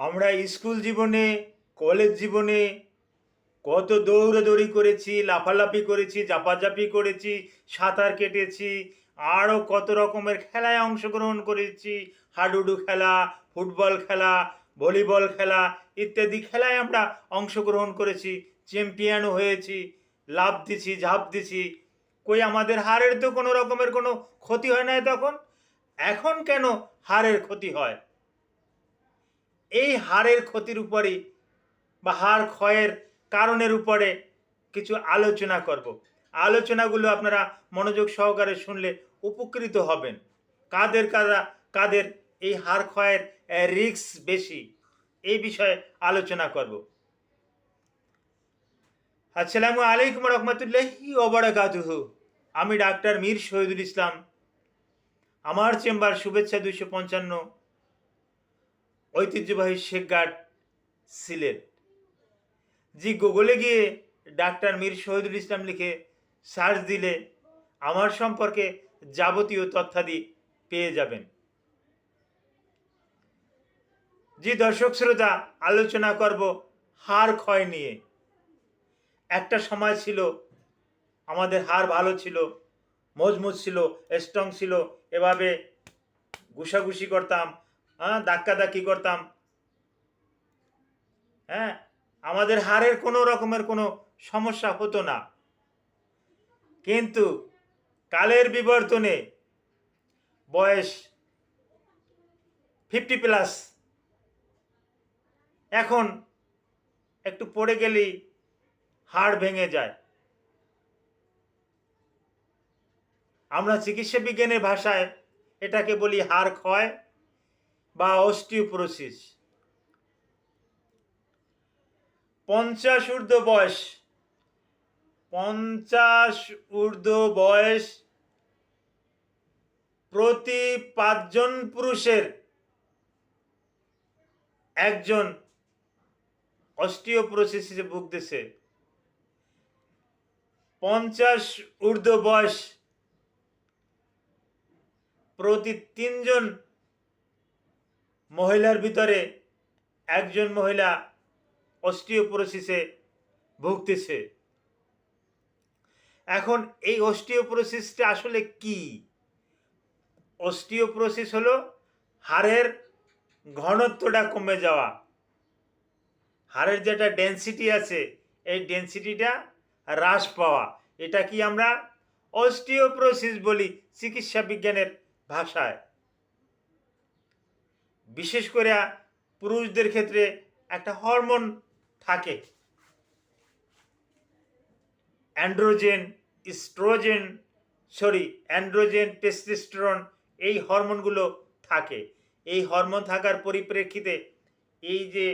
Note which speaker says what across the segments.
Speaker 1: আমরা স্কুল জীবনে, কলেজ জীবনে কত দৌড়াদৌড়ি করেছি, লাফালাফি করেছি, ঝাপাঝাপি করেছি, সাঁতার কেটেছি, আরও কত রকমের খেলায় অংশগ্রহণ করেছি। হাডুডু খেলা, ফুটবল খেলা, ভলিবল খেলা ইত্যাদি খেলায় আমরা অংশগ্রহণ করেছি, চ্যাম্পিয়নও হয়েছি, লাফ দিছি, ঝাঁপ দিছি। কই আমাদের হাড়ের তো কোনো রকমের কোনো ক্ষতি হয় না তখন। এখন কেন হাড়ের ক্ষতি হয়? এই হাড়ের ক্ষতির উপরেই বা হাড় ক্ষয়ের কারণের উপরে কিছু আলোচনা করব। আলোচনাগুলো আপনারা মনোযোগ সহকারে শুনলে উপকৃত হবেন। কাদের কাদের এই হাড় ক্ষয়ের রিস্ক বেশি, এই বিষয়ে আলোচনা করব। আসসালামু আলাইকুম রহমতুল্লাহি ওয়া বারাকাতুহু। আমি ডাক্তার মীর শহীদুল ইসলাম। আমার চেম্বার শুভেচ্ছা 255, ঐতিহ্যবাহী শেখঘাট, সিলেট। জি, গুগলে গিয়ে ডাক্তার মীর শহীদুল ইসলাম লিখে সার্চ দিলে আমার সম্পর্কে যাবতীয় তথ্যাদি পেয়ে যাবেন। জি দর্শক শ্রোতা, আলোচনা করব হাড় ক্ষয় নিয়ে। একটা সময় ছিল আমাদের হাড় ভালো ছিল, মজবুত ছিল, স্ট্রং ছিল, এভাবে ঘুষাঘুষি করতাম, ধাক্কাধাক্কি করতাম, হ্যাঁ, আমাদের হাড়ের কোনো রকমের কোনো সমস্যা হতো না। কিন্তু কালের বিবর্তনে বয়স 50+, এখন একটু পড়ে গেলেই হাড় ভেঙে যায়। আমরা চিকিৎসা বিজ্ঞানের ভাষায় এটাকে বলি হাড় ক্ষয় বা অস্টিওপোরোসিস। 50 ঊর্ধ্ব বয়স, 50 ঊর্ধ্ব বয়স প্রতি 5 জন পুরুষের একজন অস্টিওপোরোসিসে ভুগতেছে। 50 ঊর্ধ্ব বয়স প্রতি 3 জন মহিলার ভিতরে একজন মহিলা অস্টিওপোরোসিসে ভুগতেছে। এখন এই অস্টিওপোরোসিসটা আসলে কি? অস্টিওপোরোসিস হলো হাড়ের ঘনত্বটা কমে যাওয়া, হাড়ের যেটা ডেনসিটি আছে এই ডেনসিটিটা হ্রাস পাওয়া, এটা কি আমরা অস্টিওপোরোসিস বলি চিকিৎসা বিজ্ঞানের ভাষায়। বিশেষ করে পুরুষদের ক্ষেত্রে একটা হরমোন থাকে, অ্যান্ড্রোজেন, ইস্ট্রোজেন, অ্যান্ড্রোজেন, টেস্টোস্টেরন, এই হরমোনগুলো থাকে। এই হরমোন থাকার পরিপ্রেক্ষিতে এই যে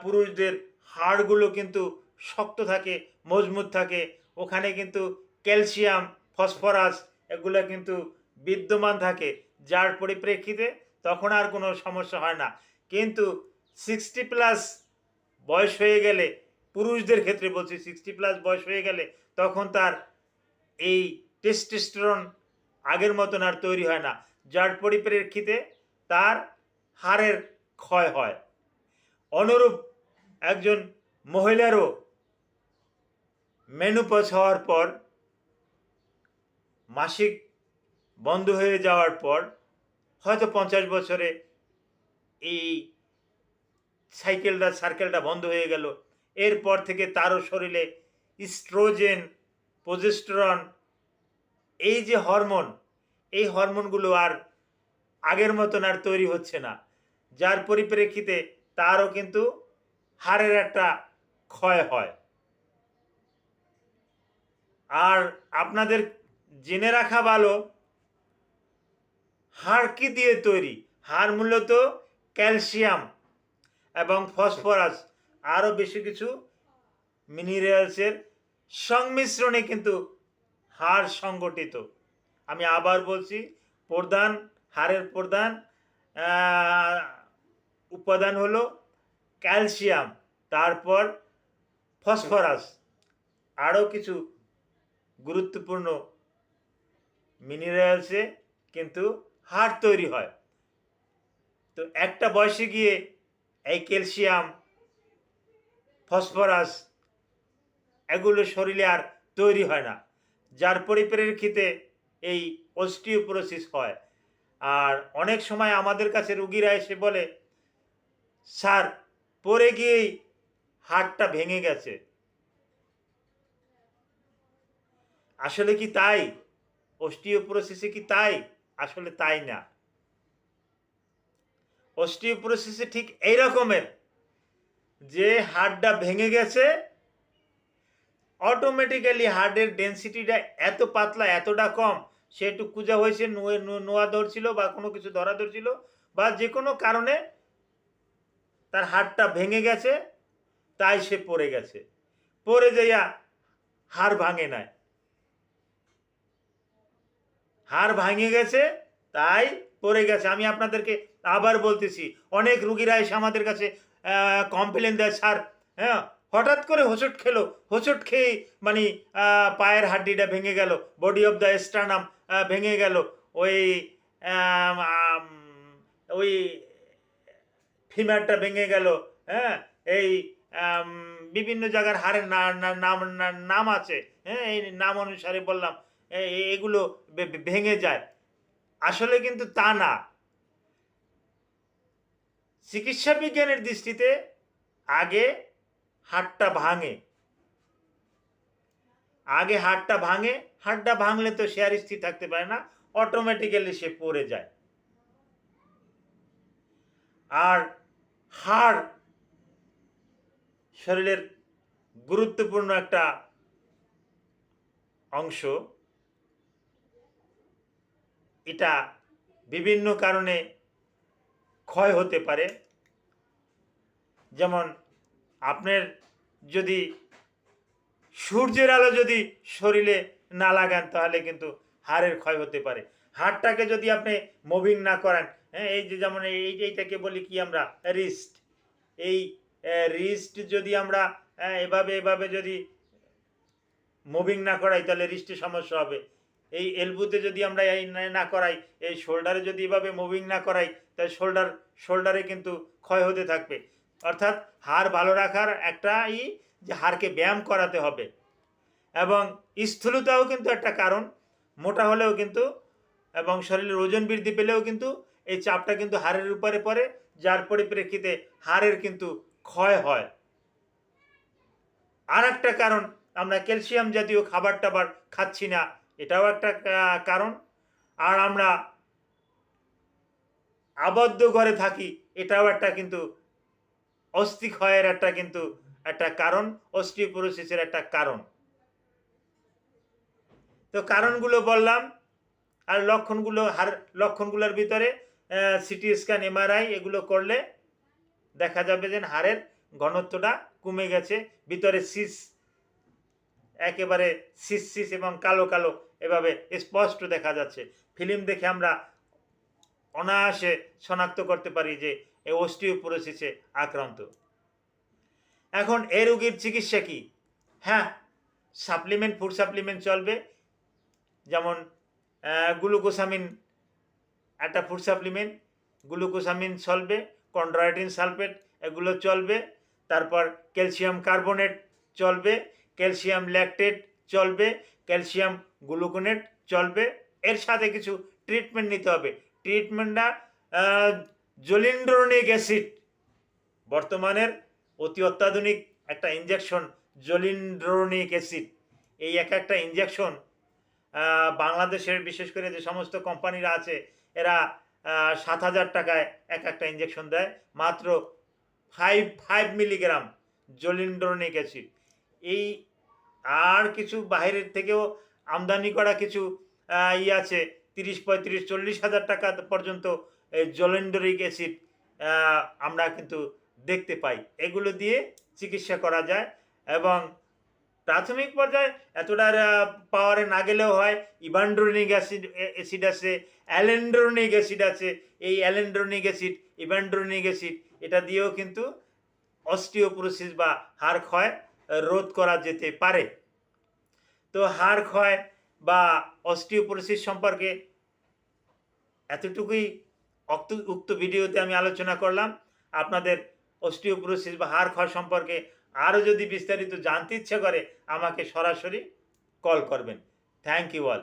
Speaker 1: পুরুষদের হাড়গুলো কিন্তু শক্ত থাকে, মজবুত থাকে, ওখানে কিন্তু ক্যালসিয়াম, ফসফরাস এগুলো কিন্তু বিদ্যমান থাকে, যার পরিপ্রেক্ষিতে তখন আর কোনো সমস্যা হয় না। কিন্তু 60+ বয়স হয়ে গেলে, পুরুষদের ক্ষেত্রে বলছি, 60+ বয়স হয়ে গেলে তখন তার এই টেস্টোস্টেরন আগের মতন আর তৈরি হয় না, যার পরিপ্রেক্ষিতে তার হাড়ের ক্ষয় হয়। অনুরূপ একজন মহিলারও মেনোপজ হওয়ার পর, মাসিক বন্ধ হয়ে যাওয়ার পর, হয়তো 50 বছরে এই সার্কেলটা বন্ধ হয়ে গেল, এরপর থেকে তারও শরীরে ইস্ট্রোজেন, প্রোজেস্টেরন, এই যে হরমোন, এই হরমোনগুলো আর আগের মতন আর তৈরি হচ্ছে না, যার পরিপ্রেক্ষিতে তারও কিন্তু হাড়ের একটা ক্ষয় হয়। আর আপনাদের জেনে রাখা ভালো, হাড় কি দিয়ে তৈরি? হাড় মূলত ক্যালসিয়াম এবং ফসফরাস, আরও বেশি কিছু মিনারেলসের সংমিশ্রণে কিন্তু হাড় সংগঠিত। আমি আবার বলছি, হাড়ের প্রধান উপাদান হলো ক্যালসিয়াম, তারপর ফসফরাস, আরও কিছু গুরুত্বপূর্ণ মিনারেলসে কিন্তু হাড় তৈরি হয়। তো একটা বয়সে গিয়ে এই ক্যালসিয়াম, ফসফরাস এগুলো শরীরে আর তৈরি হয় না, যার পরিপ্রেক্ষিতে এই অস্টিওপোরোসিস হয়। আর অনেক সময় আমাদের কাছে রুগীরা এসে বলে, স্যার পড়ে গিয়েই হাড়টা ভেঙে গেছে। আসলে কি তাই? অস্টিওপোরোসিসে কি তাই? আসলে তাই না। অস্টিওপোরোসিসে ঠিক এই রকমের, যে হাড়টা ভেঙে গেছে, অটোমেটিক্যালি হাড়ের ডেনসিটিটা এত পাতলা, এতটা কম, সে একটু কুঁজা হয়েছে, নোয়া ধরছিল বা কোনো কিছু ধরা ধরছিল, বা যে কোনো কারণে তার হাড়টা ভেঙে গেছে, তাই সে পড়ে গেছে। পড়ে যাইয়া হাড় ভাঙে নাই, হাড় ভাঙে গেছে তাই পড়ে গেছে। আমি আপনাদেরকে আবার বলতেছি, অনেক রুগীরা এসে আমাদের কাছে কমপ্লেন দেয়, স্যার হ্যাঁ হঠাৎ করে হোঁচট খেলো, হোঁচট খেয়ে মানে পায়ের হাড্ডিটা ভেঙে গেল, বডি অফ দ্য স্টার্নাম ভেঙে গেল, ওই আম, আম, ওই ফিমারটা ভেঙে গেল, হ্যাঁ এই আম, বিভিন্ন জায়গার হাড়ের নাম আছে, হ্যাঁ এই নাম অনুসারে বললাম, এগুলো ভেঙে যায়। আসলে কিন্তু তা না। চিকিৎসা বিজ্ঞানের দৃষ্টিতে আগে হাড়টা ভাঙে, আগে হাড়টা ভাঙে, হাড়টা ভাঙলে তো সে আর স্থির থাকতে পারে না, অটোমেটিক্যালি সে পড়ে যায়। আর হাড় শরীরের গুরুত্বপূর্ণ একটা অংশ। এটা বিভিন্ন কারণে ক্ষয় হতে পারে। যেমন আপনার যদি সূর্যের আলো যদি শরীরে না লাগান, তাহলে কিন্তু হাড়ের ক্ষয় হতে পারে। হাড়টাকে যদি আপনি মুভিং না করেন, হ্যাঁ এই যে যেমন এইটাকে বলি কি আমরা রিস্ট, এই রিস্ট যদি আমরা এভাবে এভাবে যদি মুভিং না করাই, তাহলে রিস্টে সমস্যা হবে। এই এলবুতে যদি আমরা এই না করাই, এই শোল্ডারে যদি এভাবে মুভিং না করাই, তাহলে শোল্ডারে কিন্তু ক্ষয় হতে থাকবে। অর্থাৎ হাড় ভালো রাখার একটা যে হাড়কে ব্যায়াম করাতে হবে। এবং স্থূলতাও কিন্তু একটা কারণ, মোটা হলেও কিন্তু এবং শরীরের ওজন বৃদ্ধি পেলেও কিন্তু এই চাপটা কিন্তু হাড়ের উপরে পড়ে, যার পরিপ্রেক্ষিতে হাড়ের কিন্তু ক্ষয় হয়। আর একটা কারণ, আমরা ক্যালসিয়াম জাতীয় খাবার টাবার খাচ্ছি না, এটাও একটা কারণ। আর আমরা আবদ্ধ ঘরে থাকি, এটাও একটা কিন্তু অস্থি ক্ষয়ের একটা কারণ, অস্টিওপোরোসিসের একটা কারণ। তো কারণগুলো বললাম। আর লক্ষণগুলোর ভিতরে সিটি স্ক্যান, এমআরআই এগুলো করলে দেখা যাবে যে হাড়ের ঘনত্বটা কমে গেছে, ভিতরে একেবারে সিস এবং কালো কালো এভাবে স্পষ্ট দেখা যাচ্ছে। ফিল্ম দেখে আমরা অনায়াসে শনাক্ত করতে পারি যে এই অস্টিওপোরোসিসে আক্রান্ত। এখন এই রোগীর চিকিৎসা কি? হ্যাঁ, ফুড সাপ্লিমেন্ট চলবে। যেমন গ্লুকোসামিন একটা ফুড সাপ্লিমেন্ট, গ্লুকোসামিন চলবে, কন্ড্রাইটিন সালফেট এগুলো চলবে। তারপর ক্যালসিয়াম কার্বনেট চলবে, ক্যালসিয়াম ল্যাকটেট চলবে, ক্যালসিয়াম গ্লুকোনেট চলবে। এর সাথে কিছু ট্রিটমেন্ট নিতে হবে। ট্রিটমেন্টটা জোলিন্ড্রোনিক অ্যাসিড, বর্তমানের অতি অত্যাধুনিক একটা ইঞ্জেকশন জোলিন্ড্রোনিক অ্যাসিড। এই একটা ইঞ্জেকশন বাংলাদেশের বিশেষ করে যে সমস্ত কোম্পানিরা আছে, এরা 7,000 টাকায় একটা ইঞ্জেকশন দেয়, মাত্র 5 মিলিগ্রাম জোলিন্ড্রোনিক অ্যাসিড। এই আর কিছু বাইরের থেকেও আমদানি করা কিছু আছে, 30, 35, 40,000 টাকা পর্যন্ত এই জোলিন্ড্রোনিক অ্যাসিড আমরা কিন্তু দেখতে পাই। এগুলো দিয়ে চিকিৎসা করা যায়। এবং প্রাথমিক পর্যায়ে এতটা পাওয়ারে না গেলেও হয়, ইভান্ড্রোনিক অ্যাসিড আছে, অ্যালেন্ড্রোনিক অ্যাসিড আছে। এই অ্যালেন্ড্রোনিক অ্যাসিড, ইভান্ড্রোনিক অ্যাসিড এটা দিয়েও কিন্তু অস্টিওপোরোসিস বা হাড় ক্ষয় রোধ করা যেতে পারে। তো হাড় ক্ষয় বা অস্টিওপোরোসিস সম্পর্কে এতটুকুই উক্ত ভিডিওতে আমি আলোচনা করলাম। আপনাদের অস্টিওপোরোসিস বা হাড় ক্ষয় সম্পর্কে আরও যদি বিস্তারিত জানতে ইচ্ছে করে আমাকে সরাসরি কল করবেন। Thank you all.